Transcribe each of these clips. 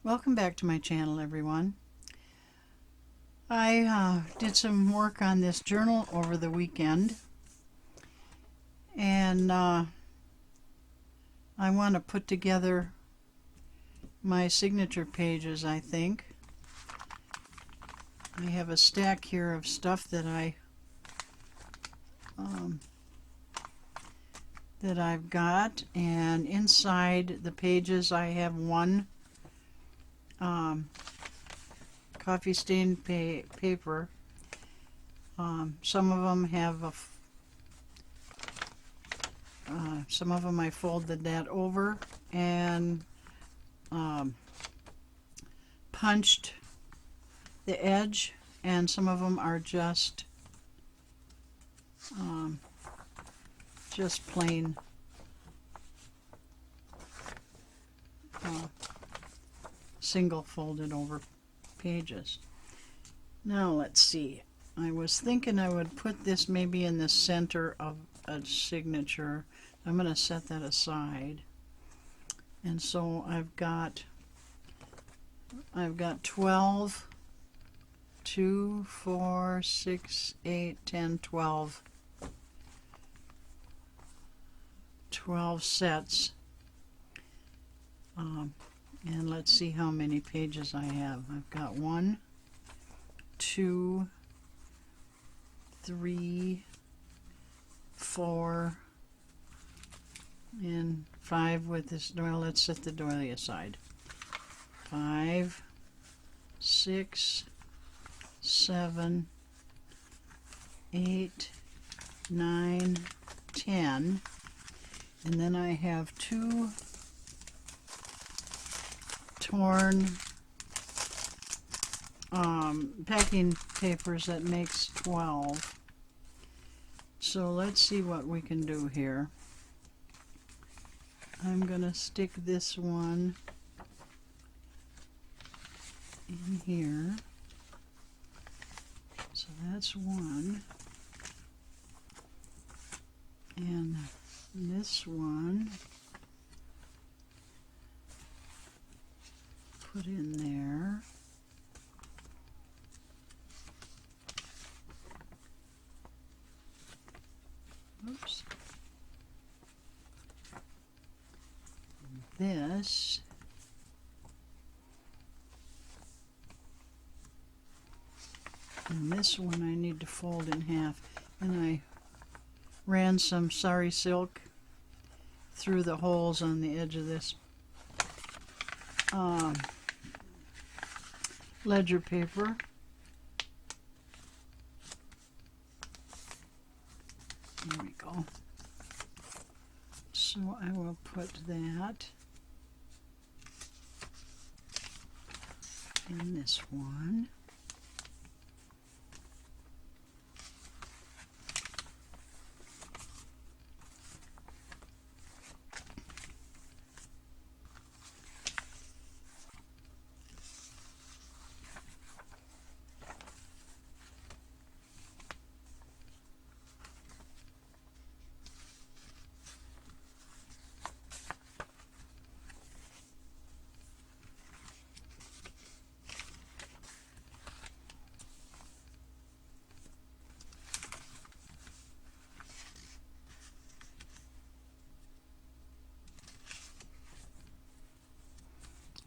Welcome back to my channel, everyone. I did some work on this journal over the weekend, and I want to put together my signature pages, I think. I have a stack here of stuff that I've got, and inside the pages I have one coffee stained paper. Some of them have some of them I folded that over and punched the edge, and some of them are just plain single folded over pages. Now let's see. I was thinking I would put this maybe in the center of a signature. I'm going to set that aside. And so I've got 12, 2, 4, 6, 8, 10, 12 sets. And let's see how many pages I have. I've got 1, 2, 3, 4, and 5 with this. Well, let's set the doily aside. 5, 6, 7, 8, 9, 10, and then I have 2 torn packing papers that makes 12. So let's see what we can do here. I'm gonna stick this one in here. So that's one. And this one put in there. Oops. This and this one I need to fold in half, and I ran some sari silk through the holes on the edge of this ledger paper. There we go. So I will put that in this one.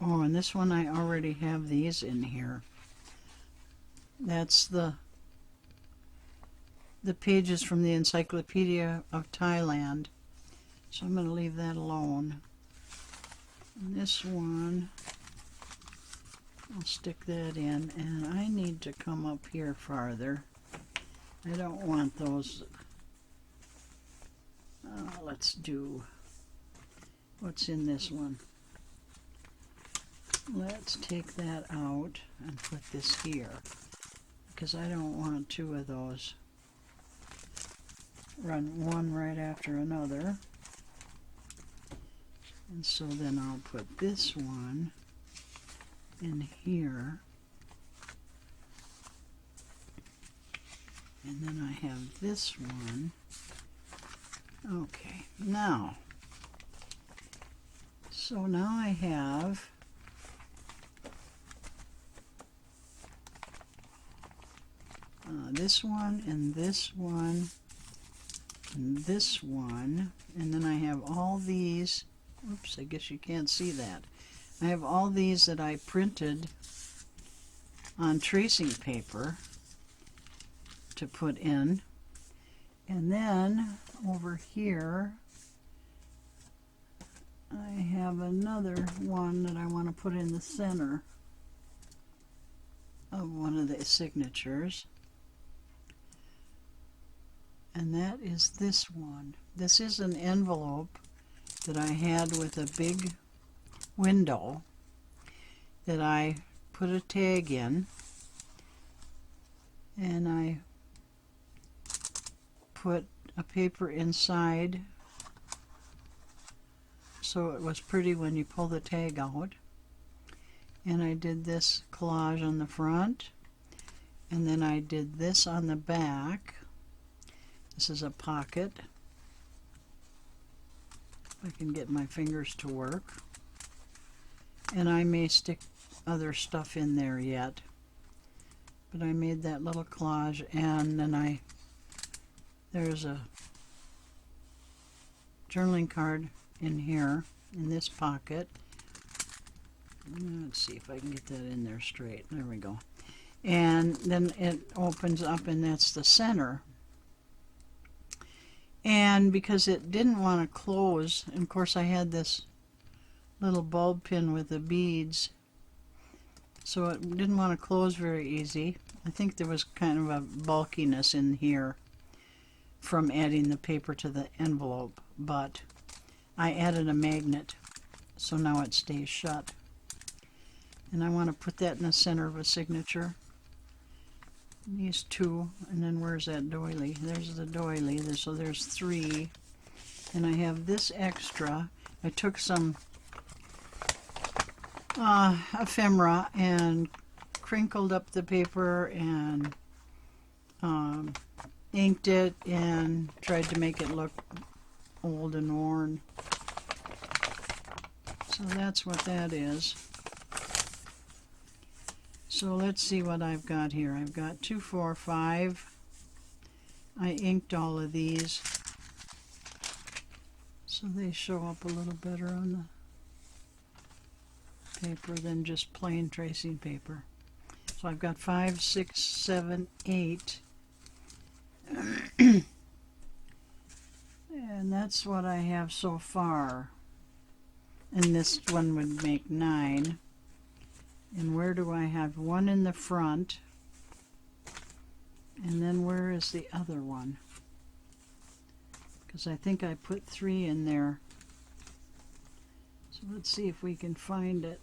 Oh, and this one I already have these in here. That's the pages from the Encyclopedia of Thailand. So I'm going to leave that alone. And this one, I'll stick that in, and I need to come up here farther. I don't want those. Let's do what's in this one. Let's take that out and put this here, because I don't want 2 of those. Run one right after another. And so then I'll put this one in here. And then I have this one. Okay, now, so now I have this one and this one and this one, and then I have all these. Oops, I guess you can't see that. I have all these that I printed on tracing paper to put in. And then over here I have another one that I want to put in the center of one of the signatures. And that is this one. This is an envelope that I had with a big window that I put a tag in, and I put a paper inside so it was pretty when you pull the tag out. And I did this collage on the front, and then I did this on the back. This is a pocket. If I can get my fingers to work. And I may stick other stuff in there yet. But I made that little collage, and then there's a journaling card in here, in this pocket. Let's see if I can get that in there straight. There we go. And then it opens up, and that's the center. And because it didn't want to close, and of course I had this little bulb pin with the beads, so it didn't want to close very easy. I think there was kind of a bulkiness in here from adding the paper to the envelope, but I added a magnet, so now it stays shut. And I want to put that in the center of a signature. These two, and then where's that doily? There's the doily. So there's three. And I have this extra. I took some ephemera and crinkled up the paper and inked it and tried to make it look old and worn. So that's what that is. So let's see what I've got here. I've got 2, 4, 5. I inked all of these so they show up a little better on the paper than just plain tracing paper. So I've got 5, 6, 7, 8. And that's what I have so far. And this one would make 9. And where do I have one in the front? And then where is the other one? Because I think I put 3 in there. So let's see if we can find it.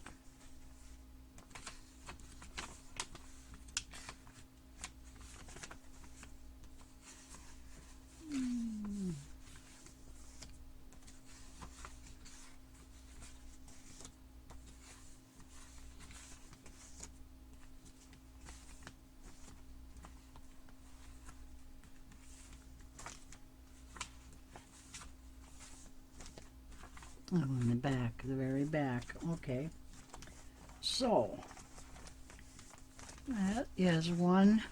Oh, in the back, the very back. Okay. So, that is one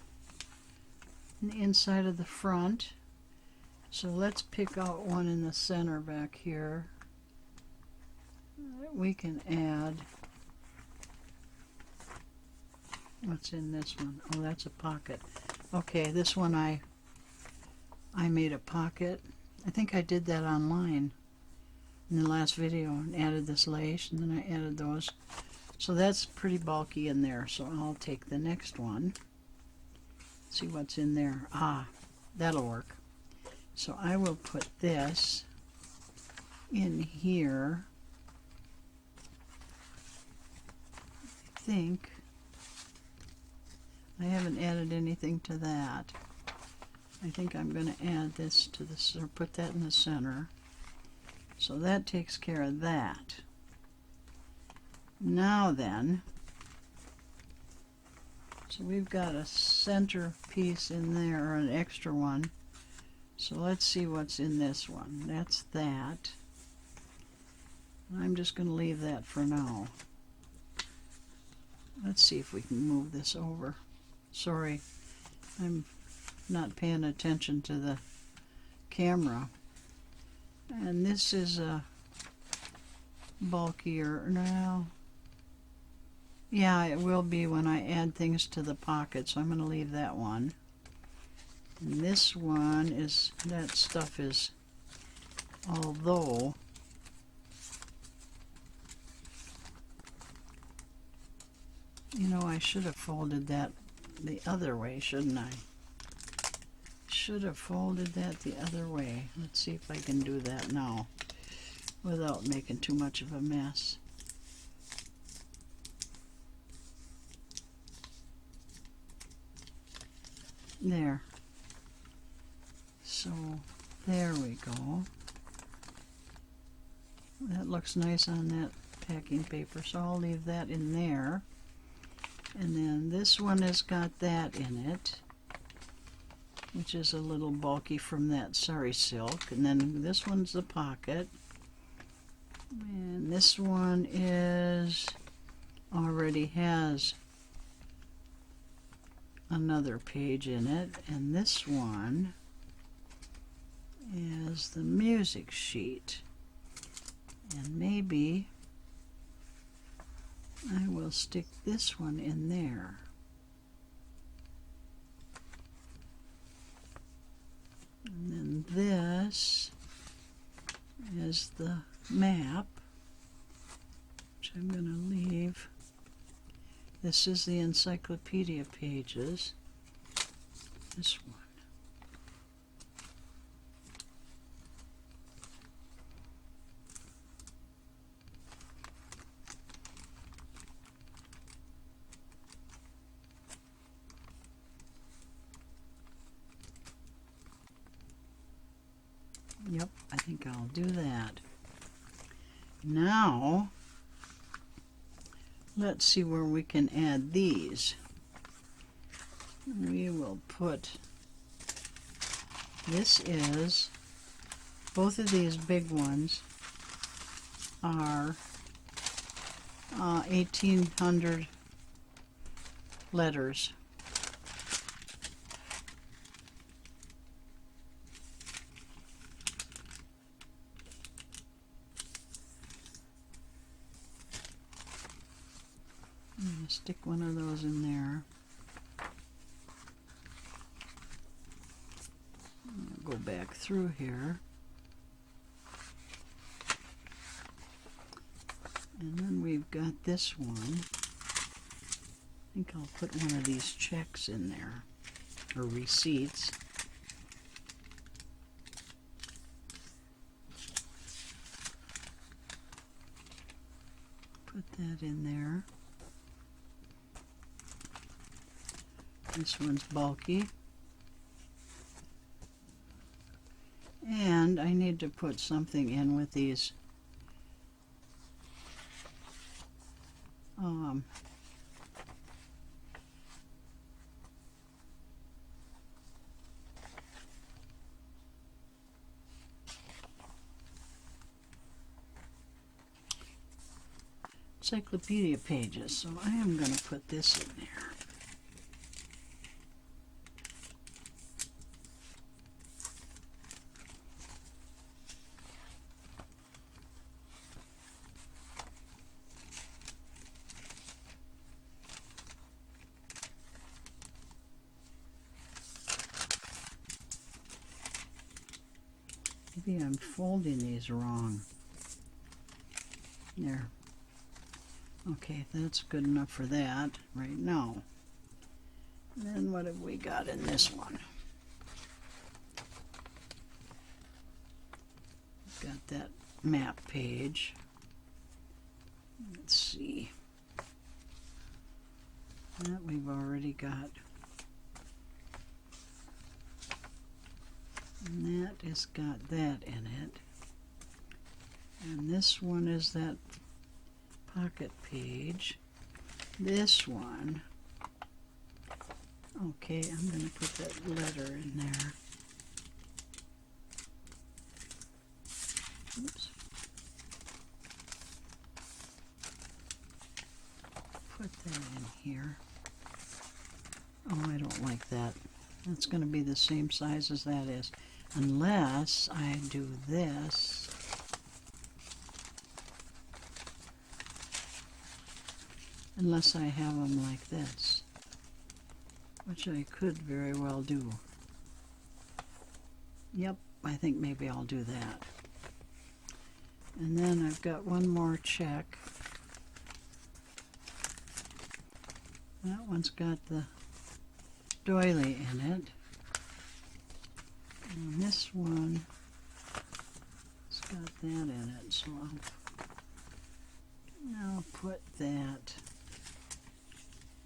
on the inside of the front. So let's pick out one in the center back here that we can add. What's in this one? Oh, that's a pocket. Okay, this one I made a pocket. I think I did that online in the last video and added this lace, and then I added those. So that's pretty bulky in there, so I'll take the next one. See what's in there. Ah, that'll work. So I will put this in here. I think I haven't added anything to that. I think I'm going to add this to this, or put that in the center. So that takes care of that. Now then, so we've got a center piece in there, or an extra one. So let's see what's in this one. That's that. I'm just going to leave that for now. Let's see if we can move this over. Sorry, I'm not paying attention to the camera. And this is a bulkier. Now, yeah, it will be when I add things to the pocket, so I'm going to leave that one. And this one is, that stuff is, although you know, I should have folded that the other way, shouldn't I? Should have folded that the other way. Let's see if I can do that now without making too much of a mess. There. So there we go. That looks nice on that packing paper, so I'll leave that in there. And then this one has got that in it, which is a little bulky from that Sari silk. And then this one's the pocket. And this one is already has another page in it. And this one is the music sheet. And maybe I will stick this one in there. And then this is the map, which I'm going to leave. This is the encyclopedia pages. This one. Yep, I think I'll do that. Now, let's see where we can add these. We will put, this is, both of these big ones are 1800 letters. I'm going to stick one of those in there. I'll go back through here. And then we've got this one. I think I'll put one of these checks in there, or receipts. Put that in there. This one's bulky. And I need to put something in with these encyclopedia pages. So I am going to put this in there. Maybe I'm folding these wrong. There. Okay, that's good enough for that right now. And then what have we got in this one? We've got that map page. Let's see. That we've already got. And that has got that in it. And this one is that pocket page. This one, okay, I'm going to put that letter in there. Oops. Put that in here. Oh, I don't like that. That's going to be the same size as that is. Unless I do this. Unless I have them like this. Which I could very well do. Yep, I think maybe I'll do that. And then I've got one more check. That one's got the doily in it. And this one has got that in it, so I'll put that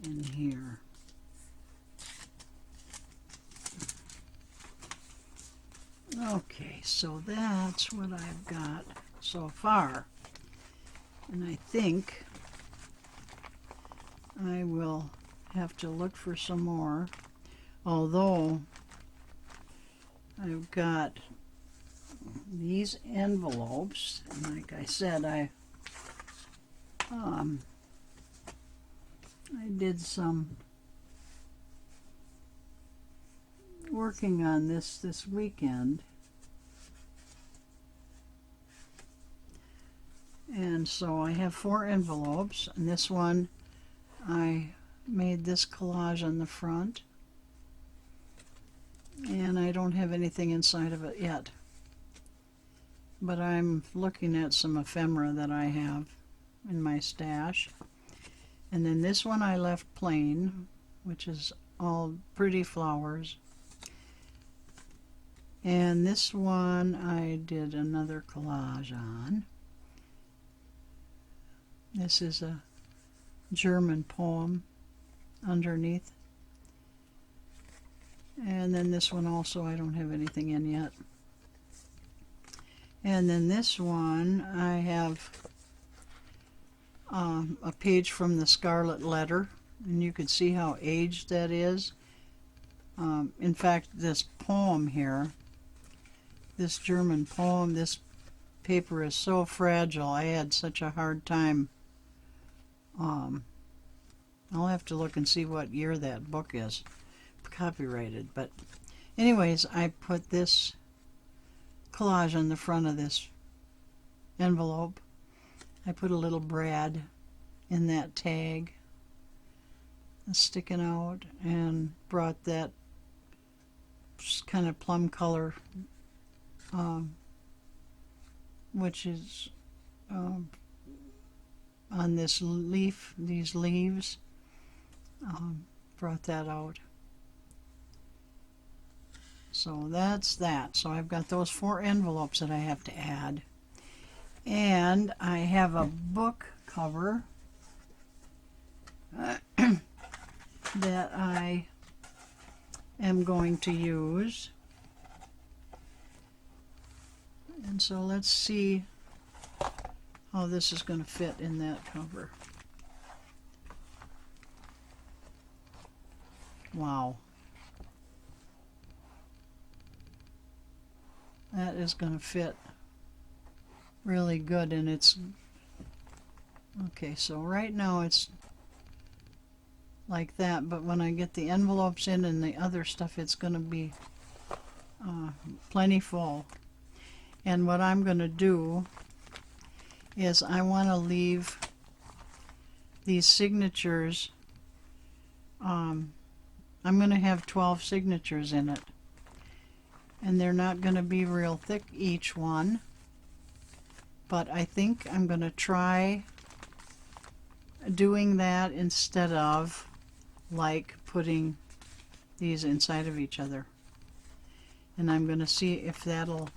in here. Okay, so that's what I've got so far. And I think I will have to look for some more, although I've got these envelopes, and like I said, I did some working on this weekend, and so I have 4 envelopes, and this one I made this collage on the front, and I don't have anything inside of it yet, but I'm looking at some ephemera that I have in my stash. And then this one I left plain, which is all pretty flowers. And this one I did another collage on. This is a German poem underneath. And then this one also I don't have anything in yet. And then this one I have a page from the Scarlet Letter, and you can see how aged that is. In fact, this poem here, this German poem, this paper is so fragile. I had such a hard time. I'll have to look and see what year that book is copyrighted. But anyways, I put this collage on the front of this envelope. I put a little brad in that tag sticking out, and brought that kind of plum color, which is on this leaf, these leaves, brought that out. So that's that. So I've got those 4 envelopes that I have to add. And I have a book cover that I am going to use. And so let's see how this is going to fit in that cover. Wow. That is going to fit really good, and it's okay. So right now it's like that, but when I get the envelopes in and the other stuff, it's going to be plenty full. And what I'm going to do is I want to leave these signatures. I'm going to have 12 signatures in it, and they're not going to be real thick, each one, but I think I'm going to try doing that instead of like putting these inside of each other. And I'm going to see if that'll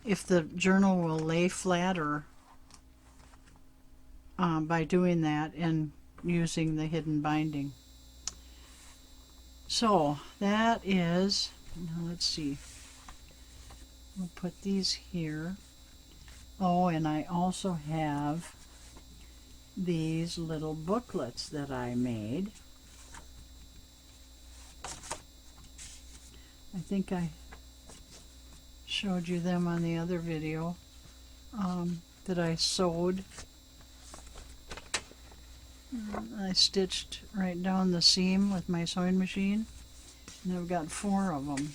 if the journal will lay flatter by doing that and using the hidden binding. So that is, now let's see, we'll put these here. Oh, and I also have these little booklets that I made. I think I showed you them on the other video that I sewed. I stitched right down the seam with my sewing machine, and I've got 4 of them.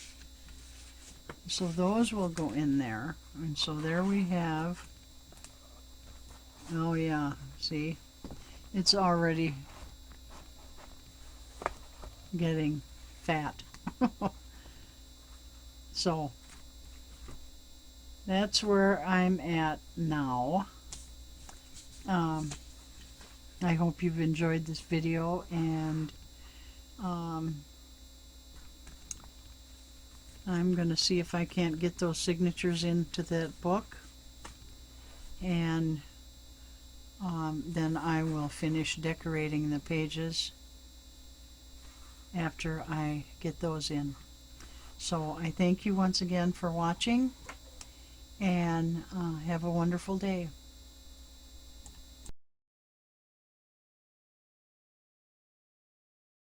So those will go in there, and so there we have, oh yeah, see, it's already getting fat. So that's where I'm at now. I hope you've enjoyed this video, and I'm going to see if I can't get those signatures into that book, and then I will finish decorating the pages after I get those in. So I thank you once again for watching, and have a wonderful day.